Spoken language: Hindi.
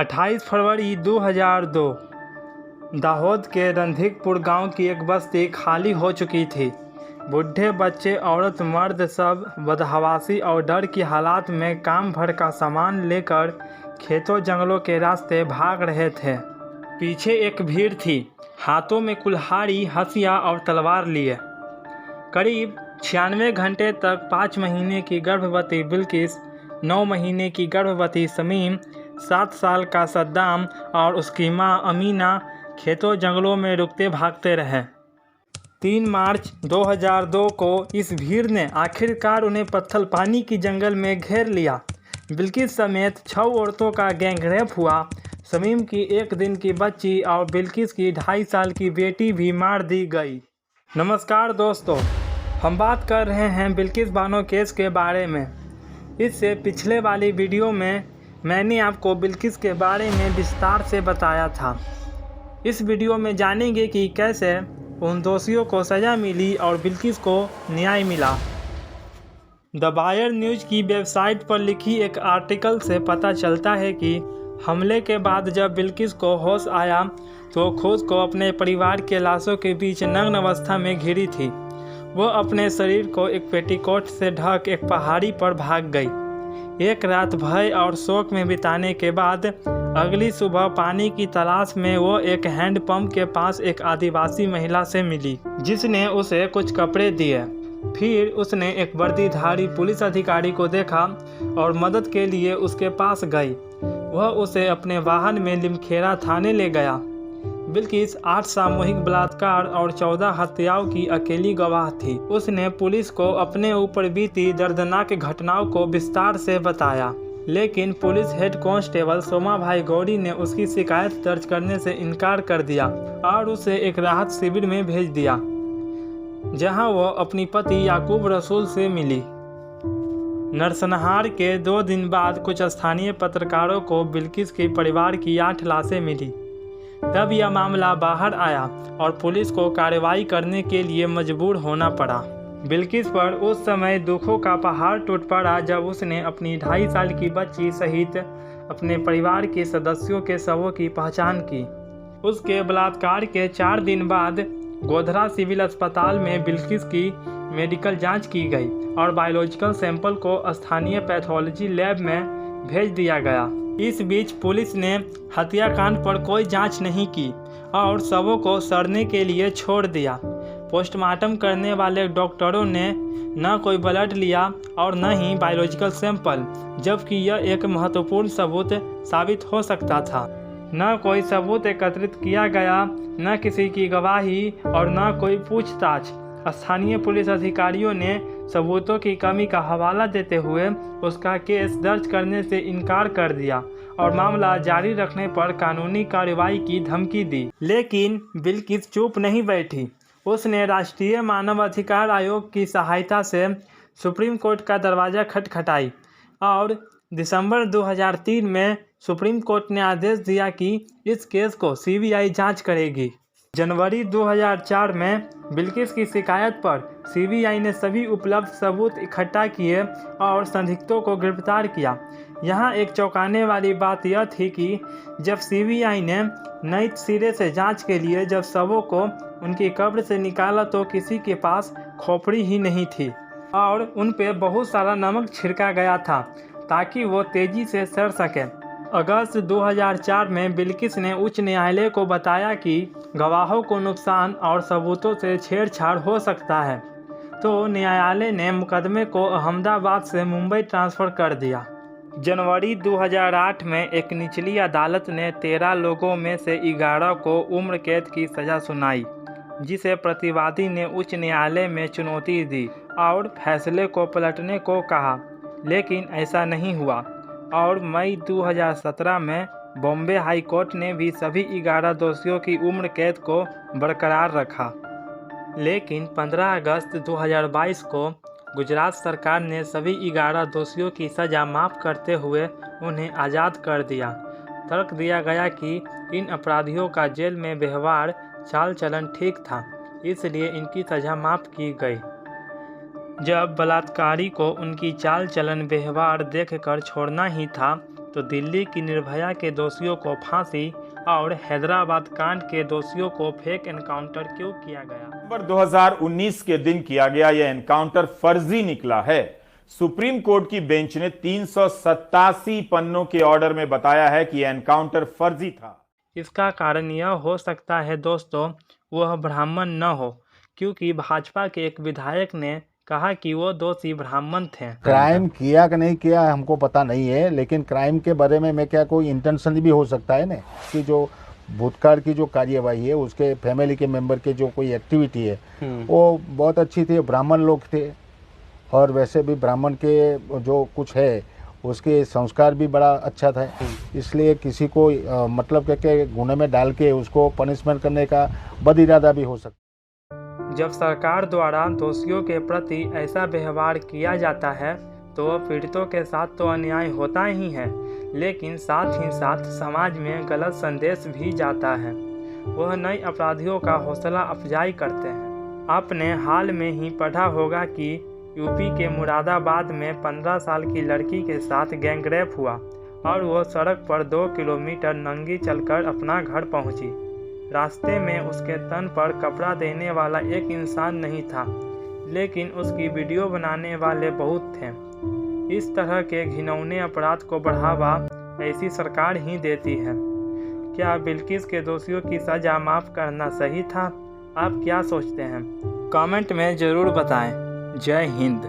28 फरवरी 2002 दाहोद के रंधिकपुर गांव की एक बस्ती खाली हो चुकी थी। बूढ़े, बच्चे, औरत, मर्द सब बदहवासी और डर की हालात में काम भर का सामान लेकर खेतों जंगलों के रास्ते भाग रहे थे। पीछे एक भीड़ थी, हाथों में कुल्हाड़ी, हंसिया और तलवार लिए। करीब 96 घंटे तक 5 महीने की गर्भवती बिल्किस, 9 महीने की गर्भवती शमीम, 7 साल का सद्दाम और उसकी मां अमीना खेतों जंगलों में रुकते भागते रहे। 3 मार्च 2002 को इस भीड़ ने आखिरकार उन्हें पत्थल पानी की जंगल में घेर लिया। बिल्किस समेत 6 औरतों का गैंगरेप हुआ। शमीम की 1 दिन की बच्ची और बिल्किस की 2.5 साल की बेटी भी मार दी गई। नमस्कार दोस्तों, हम बात कर रहे हैं बिल्किस बानो केस के बारे में। इससे पिछले वाली वीडियो में मैंने आपको बिल्किस के बारे में विस्तार से बताया था। इस वीडियो में जानेंगे कि कैसे उन दोषियों को सज़ा मिली और बिल्किस को न्याय मिला। द वायर न्यूज़ की वेबसाइट पर लिखी एक आर्टिकल से पता चलता है कि हमले के बाद जब बिल्किस को होश आया तो खुद को अपने परिवार के लाशों के बीच नग्न अवस्था में घिरी थी। वो अपने शरीर को एक पेटीकोट से ढक एक पहाड़ी पर भाग गई। एक रात भय और शोक में बिताने के बाद अगली सुबह पानी की तलाश में वो एक हैंडपंप के पास एक आदिवासी महिला से मिली, जिसने उसे कुछ कपड़े दिए। फिर उसने एक वर्दीधारी पुलिस अधिकारी को देखा और मदद के लिए उसके पास गई। वह उसे अपने वाहन में लिमखेरा थाने ले गया। बिल्किस 8 सामूहिक बलात्कार और 14 हत्याओं की अकेली गवाह थी। उसने पुलिस को अपने ऊपर बीती दर्दनाक घटनाओं को विस्तार से बताया, लेकिन police head constable Somabhai Gauri ने उसकी शिकायत दर्ज करने से इनकार कर दिया और उसे एक राहत शिविर में भेज दिया, जहां वो अपनी पति याकूब रसूल से मिली। नरसंहार के 2 दिन बाद कुछ स्थानीय पत्रकारों को बिल्किस के परिवार की 8 लाशें मिली। तब यह मामला बाहर आया और पुलिस को कार्रवाई करने के लिए मजबूर होना पड़ा। बिल्किस पर उस समय दुखों का पहाड़ टूट पड़ा जब उसने अपनी 2.5 साल की बच्ची सहित अपने परिवार के सदस्यों के शवों की पहचान की। उसके बलात्कार के 4 दिन बाद गोधरा सिविल अस्पताल में बिल्किस की मेडिकल जांच की गई और बायोलॉजिकल सैंपल को स्थानीय पैथोलॉजी लैब में भेज दिया गया। इस बीच पुलिस ने हत्याकांड पर कोई जांच नहीं की और शवों को सड़ने के लिए छोड़ दिया। पोस्टमार्टम करने वाले डॉक्टरों ने न कोई ब्लड लिया और न ही बायोलॉजिकल सैंपल, जबकि यह एक महत्वपूर्ण सबूत साबित हो सकता था। न कोई सबूत एकत्रित किया गया, न किसी की गवाही और न कोई पूछताछ। स्थानीय पुलिस अधिकारियों ने सबूतों की कमी का हवाला देते हुए उसका केस दर्ज करने से इनकार कर दिया और मामला जारी रखने पर कानूनी कार्रवाई की धमकी दी। लेकिन बिल्किस चुप नहीं बैठी। उसने राष्ट्रीय मानव अधिकार आयोग की सहायता से सुप्रीम कोर्ट का दरवाज़ा खटखटाई और दिसंबर 2003 में सुप्रीम कोर्ट ने आदेश दिया कि इस केस को सीबीआई जांच करेगी। जनवरी 2004 में बिल्किस की शिकायत पर सीबीआई ने सभी उपलब्ध सबूत इकट्ठा किए और संदिग्धों को गिरफ्तार किया। यहाँ एक चौंकाने वाली बात यह थी कि जब सीबीआई ने नए सिरे से जांच के लिए जब शवों को उनकी कब्र से निकाला तो किसी के पास खोपड़ी ही नहीं थी और उन पे बहुत सारा नमक छिड़का गया था ताकि वो तेजी से सड़ सके। अगस्त 2004 में बिल्किस ने उच्च न्यायालय को बताया कि गवाहों को नुकसान और सबूतों से छेड़छाड़ हो सकता है, तो न्यायालय ने मुकदमे को अहमदाबाद से मुंबई ट्रांसफ़र कर दिया। जनवरी 2008 में एक निचली अदालत ने 13 लोगों में से 11 को उम्र कैद की सज़ा सुनाई, जिसे प्रतिवादी ने उच्च न्यायालय में चुनौती दी और फैसले को पलटने को कहा, लेकिन ऐसा नहीं हुआ और मई 2017 में बॉम्बे हाई कोर्ट ने भी सभी 11 दोषियों की उम्र कैद को बरकरार रखा। लेकिन 15 अगस्त 2022 को गुजरात सरकार ने सभी 11 दोषियों की सज़ा माफ़ करते हुए उन्हें आज़ाद कर दिया। तर्क दिया गया कि इन अपराधियों का जेल में व्यवहार चाल चलन ठीक था, इसलिए इनकी सज़ा माफ़ की गई। जब बलात्कारी को उनकी चाल चलन व्यवहार देखकर छोड़ना ही था तो दिल्ली की निर्भया के दोषियों को फांसी और हैदराबाद कांड के दोषियों को फेक एनकाउंटर क्यों किया गया? नवंबर 2019 के दिन किया गया यह एनकाउंटर फर्जी निकला है। सुप्रीम कोर्ट की बेंच ने 387 पन्नों के ऑर्डर में बताया है कि यह एनकाउंटर फर्जी था। इसका कारण यह हो सकता है दोस्तों, वह ब्राह्मण न हो, क्योंकि भाजपा के एक विधायक ने कहा कि वो दोषी ब्राह्मण थे। क्राइम किया कि नहीं किया हमको पता नहीं है, लेकिन क्राइम के बारे में मैं क्या कोई इंटेंशन भी हो सकता है ना कि जो भूतकाल की जो कार्यवाही है उसके फैमिली के मेंबर के जो कोई एक्टिविटी है वो बहुत अच्छी थी, ब्राह्मण लोग थे और वैसे भी ब्राह्मण के जो कुछ है उसके संस्कार भी बड़ा अच्छा था, इसलिए किसी को मतलब के गुने में डाल के उसको पनिशमेंट करने का बद इरादा भी हो सकता। जब सरकार द्वारा दोषियों के प्रति ऐसा व्यवहार किया जाता है तो पीड़ितों के साथ तो अन्याय होता ही है, लेकिन साथ ही साथ समाज में गलत संदेश भी जाता है। वह नए अपराधियों का हौसला अफजाई करते हैं। आपने हाल में ही पढ़ा होगा कि यूपी के मुरादाबाद में 15 साल की लड़की के साथ गैंगरेप हुआ और वो सड़क पर 2 किलोमीटर नंगी चलकर अपना घर पहुंची। रास्ते में उसके तन पर कपड़ा देने वाला एक इंसान नहीं था, लेकिन उसकी वीडियो बनाने वाले बहुत थे। इस तरह के घिनौने अपराध को बढ़ावा ऐसी सरकार ही देती है। क्या बिल्किस के दोषियों की सजा माफ़ करना सही था? आप क्या सोचते हैं? कमेंट में ज़रूर बताएं। जय हिंद।